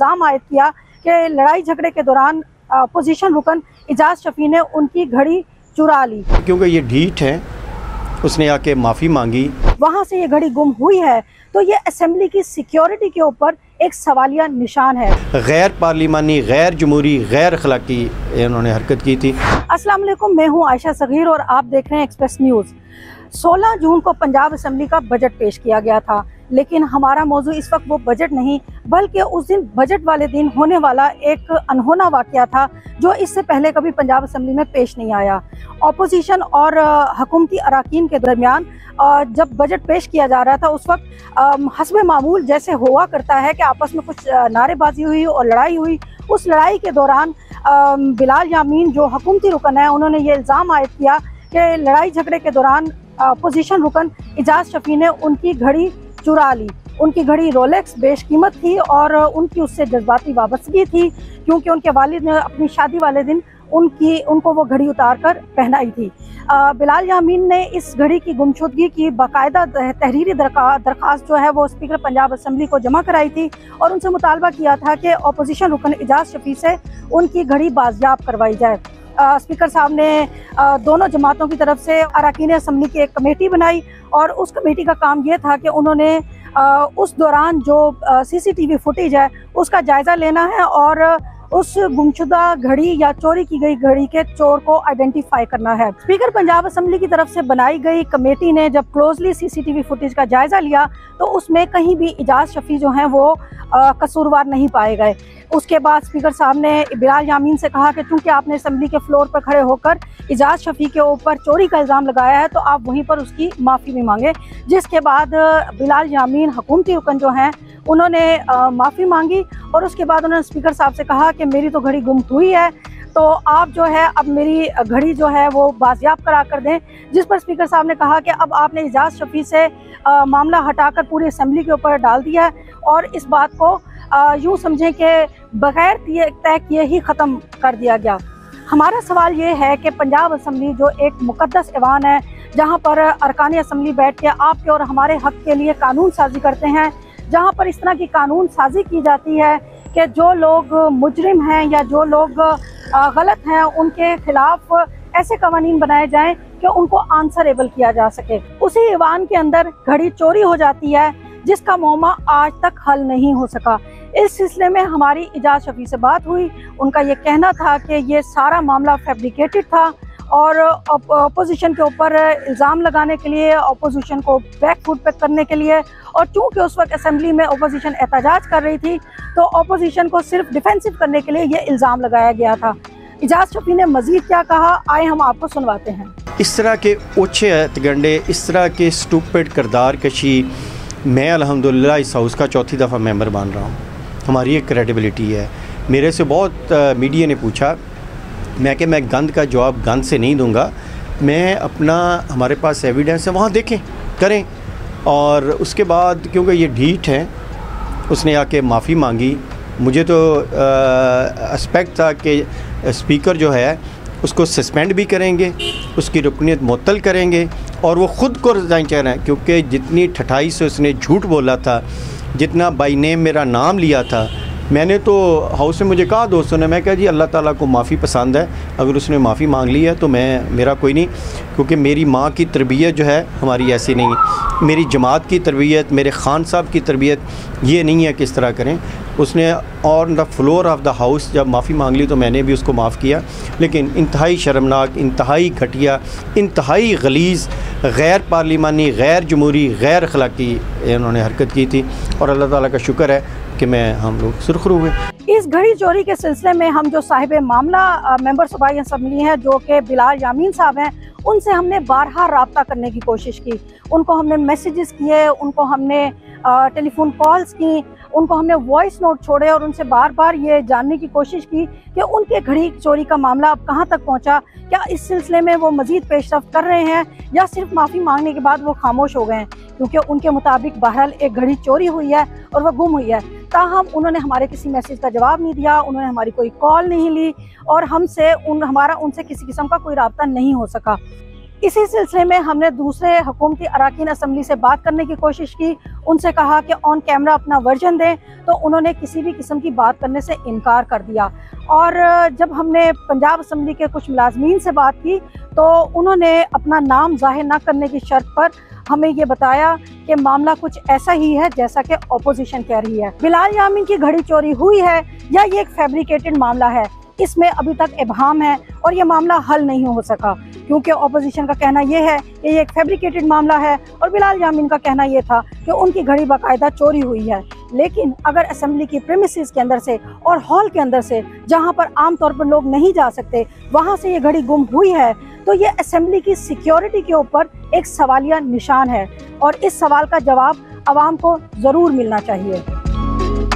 इल्ज़ाम आयद किया कि लड़ाई झगड़े के दौरान अपोजिशन रुकन इजाज़ शफ़ी ने उनकी घड़ी चुरा ली। क्योंकि ये ढीठ है, उसने आके माफ़ी मांगी, वहाँ से ये घड़ी गुम हुई है, तो ये असेंबली की सिक्योरिटी के ऊपर एक सवालिया निशान है। गैर पार्लिमानी, गैर जमहूरी, गैर अखलाकी इन्होंने हरकत की थी। अस्सलाम वालेकुम, मैं हूँ आयशा सगीर और आप देख रहे हैं एक्सप्रेस न्यूज़। 16 जून को पंजाब असेंबली का बजट पेश किया गया था, लेकिन हमारा मौजू इस वक्त वो बजट नहीं बल्कि उस दिन बजट वाले दिन होने वाला एक अनहोना वाक़या था जो इससे पहले कभी पंजाब असेंबली में पेश नहीं आया। अपोजिशन और हुकूमती अराकीन के दरमियान जब बजट पेश किया जा रहा था उस वक्त हस्बे मामूल जैसे हुआ करता है कि आपस में कुछ नारेबाजी हुई और लड़ाई हुई। उस लड़ाई के दौरान बिलाल यामीन जो हुकूमती रुकन है, उन्होंने ये इल्ज़ाम आयद किया कि लड़ाई झगड़े के दौरान अपोजिशन रुकन इजाज़ शफ़ी ने उनकी घड़ी चुरा ली। उनकी घड़ी रोलेक्स बेशकीमत थी और उनकी उससे जज्बाती वाबस्तगी थी, क्योंकि उनके वालिद ने अपनी शादी वाले दिन उनको वो घड़ी उतार कर पहनाई थी। बिलाल यामीन ने इस घड़ी की गुमशुदगी की बाकायदा तहरीरी दरख्वास्त जो है वो स्पीकर पंजाब असेंबली को जमा कराई थी और उनसे मुतालबा किया था कि अपोजिशन रुकन इजाज़ शफ़ी से उनकी घड़ी बाजियाब करवाई जाए। स्पीकर साहब ने दोनों जमातों की तरफ से अरकान असेंबली की एक कमेटी बनाई और उस कमेटी का काम ये था कि उन्होंने उस दौरान जो CCTV फुटेज है उसका जायज़ा लेना है और उस गुमशुदा घड़ी या चोरी की गई घड़ी के चोर को आइडेंटिफाई करना है। स्पीकर पंजाब असेंबली की तरफ से बनाई गई कमेटी ने जब क्लोजली CCTV फुटेज का जायज़ा लिया तो उसमें कहीं भी इजाज़ शफ़ी जो हैं वो कसूरवार नहीं पाए गए। उसके बाद स्पीकर साहब ने बिलाल यामीन से कहा कि चूँकि आपने असेंबली के फ्लोर पर खड़े होकर इजाज़ शफ़ी के ऊपर चोरी का इल्ज़ाम लगाया है तो आप वहीं पर उसकी माफ़ी भी मांगे। जिसके बाद बिलाल यामीन हुकूमती रुकन जो हैं उन्होंने माफ़ी मांगी और उसके बाद उन्होंने स्पीकर साहब से कहा कि मेरी तो घड़ी गुम हुई है, तो आप जो है अब मेरी घड़ी जो है वो बाजियाब करा कर दें। जिस पर स्पीकर साहब ने कहा कि अब आपने इजाज़ शफ़ी से मामला हटाकर पूरी असेंबली के ऊपर डाल दिया है और इस बात को यूँ समझें कि बग़ैर तय किए ही ख़त्म कर दिया गया। हमारा सवाल ये है कि पंजाब असेंबली जो एक मुक़द्दस ऐवान है जहाँ पर अरकान असेंबली बैठ के आपके और हमारे हक़ के लिए कानून साजी करते हैं, जहाँ पर इस तरह की कानून साजी की जाती है कि जो लोग मुजरिम हैं या जो लोग गलत हैं उनके खिलाफ ऐसे कवानीन बनाए जाएं कि उनको आंसरेबल किया जा सके। उसी ईवान के अंदर घड़ी चोरी हो जाती है जिसका मौमा आज तक हल नहीं हो सका। इस सिलसिले में हमारी इजाज़ शफ़ी से बात हुई। उनका ये कहना था कि ये सारा मामला फैब्रिकेटेड था और अपोजिशन के ऊपर इल्ज़ाम लगाने के लिए, अपोजिशन को बैक फुट पे करने के लिए, और चूँकि उस वक्त असेंबली में अपोजिशन एहतजाज कर रही थी तो अपोजिशन को सिर्फ डिफेंसिव करने के लिए ये इल्ज़ाम लगाया गया था। इजाज़ शफ़ी ने मज़ीद क्या कहा, आए हम आपको सुनवाते हैं। इस तरह के ओछे हथगंडे, इस तरह के स्टूपिड किरदार कशी, मैं अल्हम्दुलिल्लाह इस हाउस का चौथी दफ़ा मेंबर बन रहा हूँ। हमारी एक क्रेडिबिलिटी है। मेरे से बहुत मीडिया ने पूछा, मैं कि मैं गंद का जवाब गंद से नहीं दूंगा, मैं अपना, हमारे पास एविडेंस है, वहाँ देखें करें। और उसके बाद क्योंकि ये ढीठ है, उसने आके माफ़ी मांगी। मुझे तो एस्पेक्ट था कि स्पीकर जो है उसको सस्पेंड भी करेंगे, उसकी रुकनीत मुअत्तल करेंगे और वो ख़ुद को रिज़ाइन चाह रहे हैं, क्योंकि जितनी ठठाई से उसने झूठ बोला था, जितना बाई नेम मेरा नाम लिया था। मैंने तो हाउस में मुझे कहा दोस्तों ने, मैं कहा जी अल्लाह ताला को माफ़ी पसंद है, अगर उसने माफ़ी मांग ली है तो मेरा कोई नहीं, क्योंकि मेरी माँ की तरबियत जो है हमारी ऐसी नहीं है, मेरी जमात की तरबियत, मेरे खान साहब की तरबियत ये नहीं है कि इस तरह करें। उसने on the floor of the house जब माफ़ी मांग ली तो मैंने भी उसको माफ़ किया, लेकिन इंतहाई शर्मनाक, इंतहाई घटिया, इंतहाई गलीज़, गैर पार्लिमानी, गैर जमहूरी, गैर अखलाकी इन्होंने हरकत की थी और अल्लाह ताला का शुक्र है कि हम लोग सुरखरू हुए। इस घड़ी चोरी के सिलसिले में हम जो साहिब मामला मेंबर सूबाई असेंबली हैं जो कि बिलाल यामीन साहब हैं, उनसे हमने बारहा रब्ता करने की कोशिश की। उनको हमने मैसेजेस किए, उनको हमने टेलीफोन कॉल्स की, उनको हमने वॉइस नोट छोड़े और उनसे बार बार ये जानने की कोशिश की कि उनके घड़ी चोरी का मामला अब कहाँ तक पहुँचा, क्या इस सिलसिले में वो मज़ीद पेशरफ्त कर रहे हैं या सिर्फ माफ़ी मांगने के बाद वो खामोश हो गए हैं, क्योंकि उनके मुताबिक बहरहाल एक घड़ी चोरी हुई है और वह गुम हुई है। ताहम उन्होंने हमारे किसी मैसेज का जवाब नहीं दिया, उन्होंने हमारी कोई कॉल नहीं ली और हमारा उनसे किसी किस्म का कोई रब्ता नहीं हो सका। इसी सिलसिले में हमने दूसरे हुकूमती अराकीन असम्बली से बात करने की कोशिश की, उनसे कहा कि ऑन कैमरा अपना वर्जन दें, तो उन्होंने किसी भी किस्म की बात करने से इनकार कर दिया। और जब हमने पंजाब असम्बली के कुछ मुलाजमीन से बात की तो उन्होंने अपना नाम जाहिर न करने की शर्त पर हमें ये बताया कि मामला कुछ ऐसा ही है जैसा कि ऑपोजिशन कह रही है। बिलाल यामीन की घड़ी चोरी हुई है या ये एक फैब्रिकेटेड मामला है, इसमें अभी तक इबहम है और ये मामला हल नहीं हो सका, क्योंकि ऑपोजिशन का कहना यह है कि ये एक फैब्रिकेटेड मामला है और बिलाल यामीन का कहना यह था कि उनकी घड़ी बाकायदा चोरी हुई है। लेकिन अगर असेंबली की प्रीमिसेस के अंदर से और हॉल के अंदर से, जहां पर आम तौर पर लोग नहीं जा सकते, वहां से ये घड़ी गुम हुई है, तो ये असेंबली की सिक्योरिटी के ऊपर एक सवालिया निशान है और इस सवाल का जवाब अवाम को ज़रूर मिलना चाहिए।